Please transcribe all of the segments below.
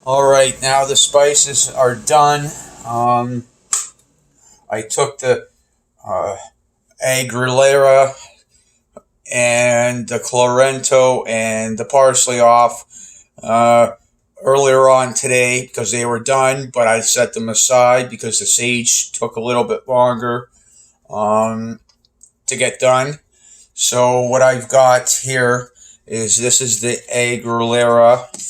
Alright, now the spices are done. I took the uh, Aguilera and the Clorento and the parsley off uh, earlier on today because they were done, but I set them aside because the sage took a little bit longer um, to get done. So what I've got here is this is the Aguilera,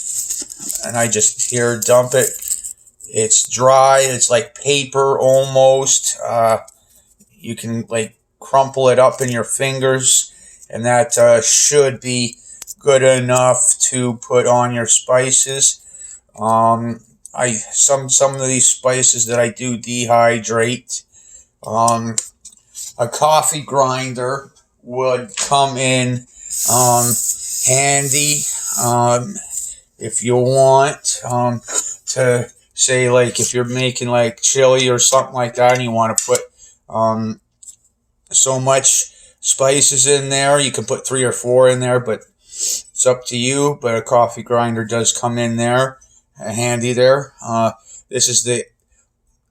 and I just here dump it. It's dry. It's like paper almost. You can like crumple it up in your fingers, and that should be good enough to put on your spices. I some of these spices that I do dehydrate. Um, a coffee grinder would come in handy if you want to say like if you're making like chili or something like that and you want to put um, so much spices in there. You can put 3 or 4 in there, but it's up to you. But a coffee grinder does come in there, handy there. This is the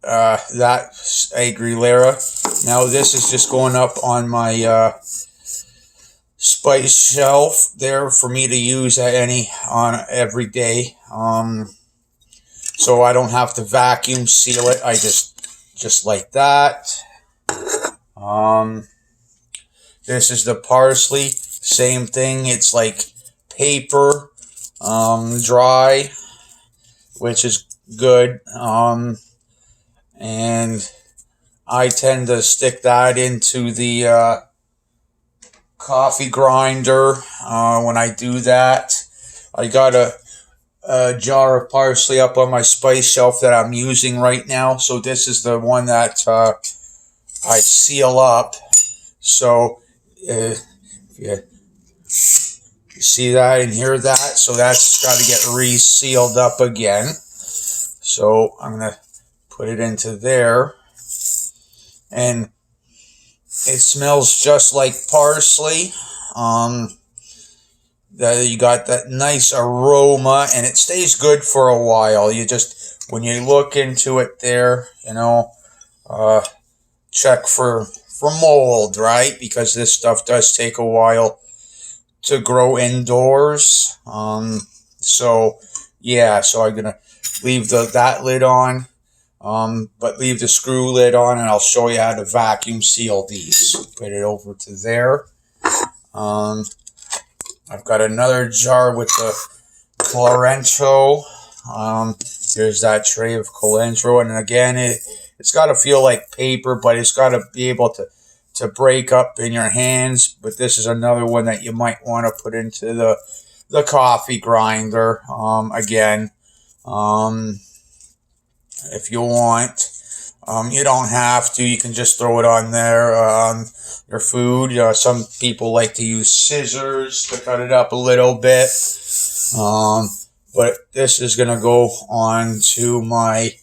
that Aguilera. Now this is just going up on my spice shelf there for me to use on every day. So I don't have to vacuum seal it. I just like that. This is the parsley. Same thing. It's like paper, dry, which is good. And I tend to stick that into the coffee grinder when I do that. I got a jar of parsley up on my spice shelf that I'm using right now. So this is the one that I seal up. So if you see that and hear that, so that's got to get re-sealed up again. So I'm going to put it into there. And it smells just like parsley. That you got that nice aroma, and it stays good for a while. You just, when you look into it there, check for mold, right? Because this stuff does take a while to grow indoors. So yeah, so I'm gonna leave that lid on, but leave the screw lid on, and I'll show you how to vacuum seal these. Put it over to there. I've got another jar with the Clorento. There's that tray of Clorento, and again, it's got to feel like paper, but it's got to be able to break up in your hands. But this is another one that you might want to put into the coffee grinder. Again, if you want. You don't have to. You can just throw it on there on your food. Some people like to use scissors to cut it up a little bit. But this is going to go on to my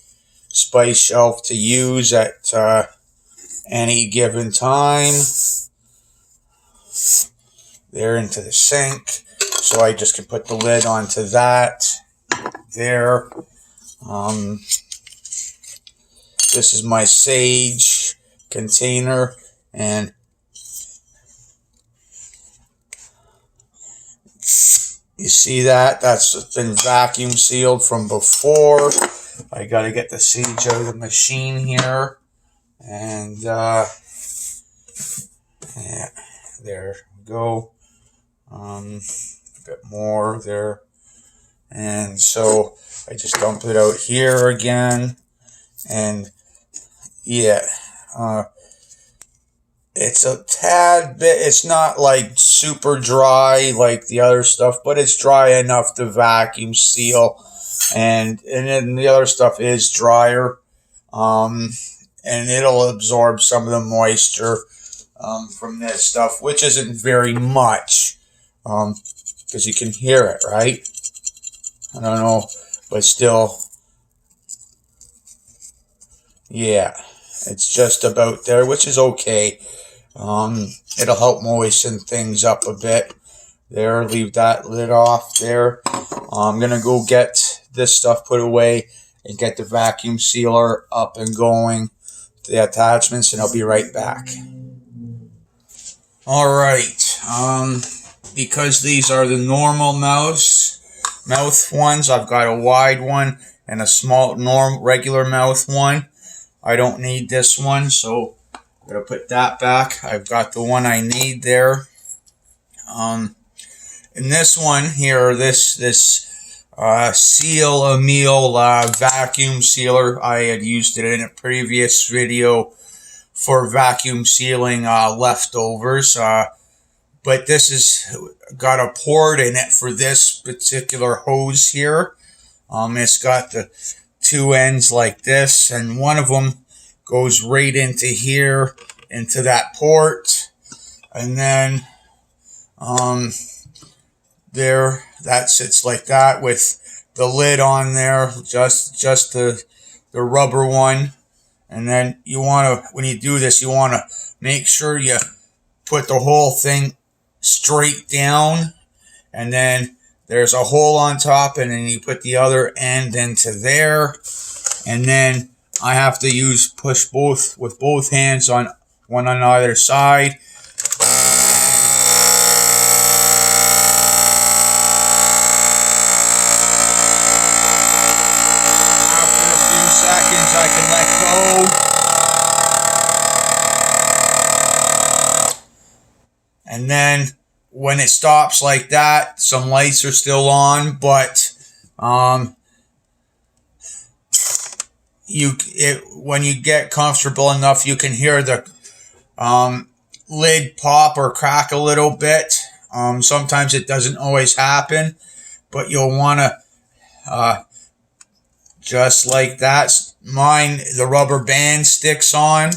spice shelf to use at any given time. There into the sink. So I just can put the lid onto that. There. This is my sage container, and you see that? That's been vacuum sealed from before. I got to get the sage out of the machine here, and yeah, there we go. A bit more there, and so I just dump it out here again, and yeah, it's a tad bit, it's not like super dry like the other stuff, but it's dry enough to vacuum seal. And then the other stuff is drier. And it'll absorb some of the moisture from this stuff, which isn't very much. Because you can hear it, right? I don't know, but still, yeah. It's just about there, which is okay. It'll help moisten things up a bit There, leave that lid off there. I'm going to go get this stuff put away and get the vacuum sealer up and going, the attachments, and I'll be right back. All right. Because these are the normal mouth ones, I've got a wide one and a small, regular mouth one. I don't need this one, so I'm going to put that back. I've got the one I need there. In this one here, this Seal a Meal vacuum sealer, I had used it in a previous video for vacuum sealing leftovers. But this has got a port in it for this particular hose here. It's got the two ends like this, and one of them goes right into here, into that port, and then there, that sits like that with the lid on there, just the rubber one. And then you want to, when you do this, you want to make sure you put the whole thing straight down, and then there's a hole on top, and then you put the other end into there, and then I have to push both with both hands on one on either side. After a few seconds, I can let go. And then when it stops like that, some lights are still on, but when you get comfortable enough, you can hear the lid pop or crack a little bit. Sometimes it doesn't always happen, but you'll want to just like that. Mine, the rubber band sticks on,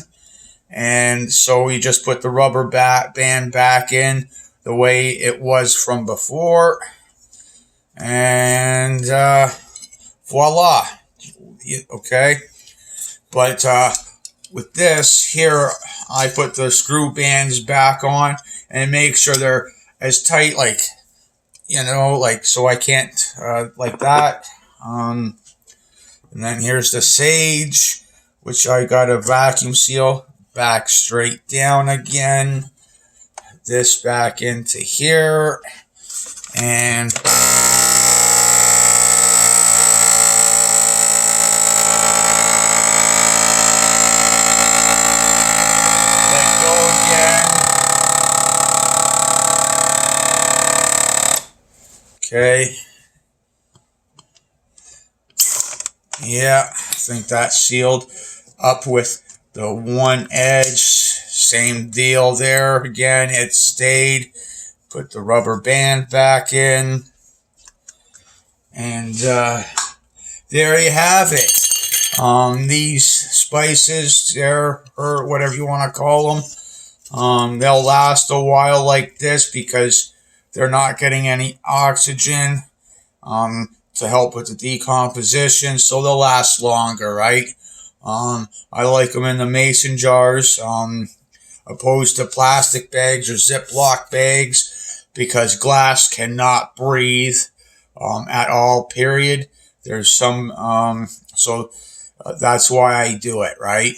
and so you just put the rubber band back in the way it was from before, and voila. Okay, but with this here, I put the screw bands back on and make sure they're as tight, like, like, so I can't like that. And then here's the Sage, which I got a vacuum seal back straight down again. This back into here, and let go again. Okay. Yeah, I think that's sealed up with the one edge. Same deal there. Again, it stayed. Put the rubber band back in. And there you have it. These spices there, or whatever you want to call them, they'll last a while like this because they're not getting any oxygen to help with the decomposition, so they'll last longer, right? I like them in the mason jars, opposed to plastic bags or Ziploc bags, because glass cannot breathe at all, period. There's some, that's why I do it, right?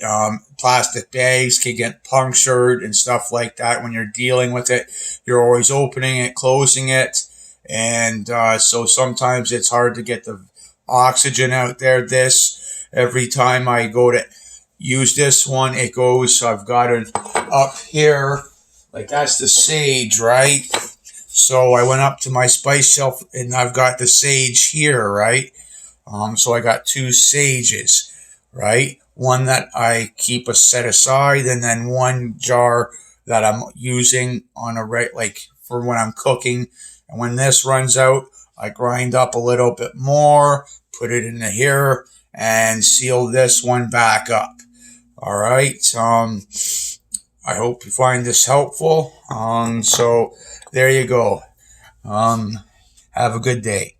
Plastic bags can get punctured and stuff like that when you're dealing with it. You're always opening it, closing it, and so sometimes it's hard to get the oxygen out there. Every time I go to use this one, it goes, I've got it up here, like that's the Sage, right? So I went up to my spice shelf and I've got the Sage here, right? So I got two Sages, right? One that I keep a set aside, and then one jar that I'm using on like for when I'm cooking. And when this runs out, I grind up a little bit more, put it in here, and seal this one back up. All right. I hope you find this helpful. So there you go. Have a good day.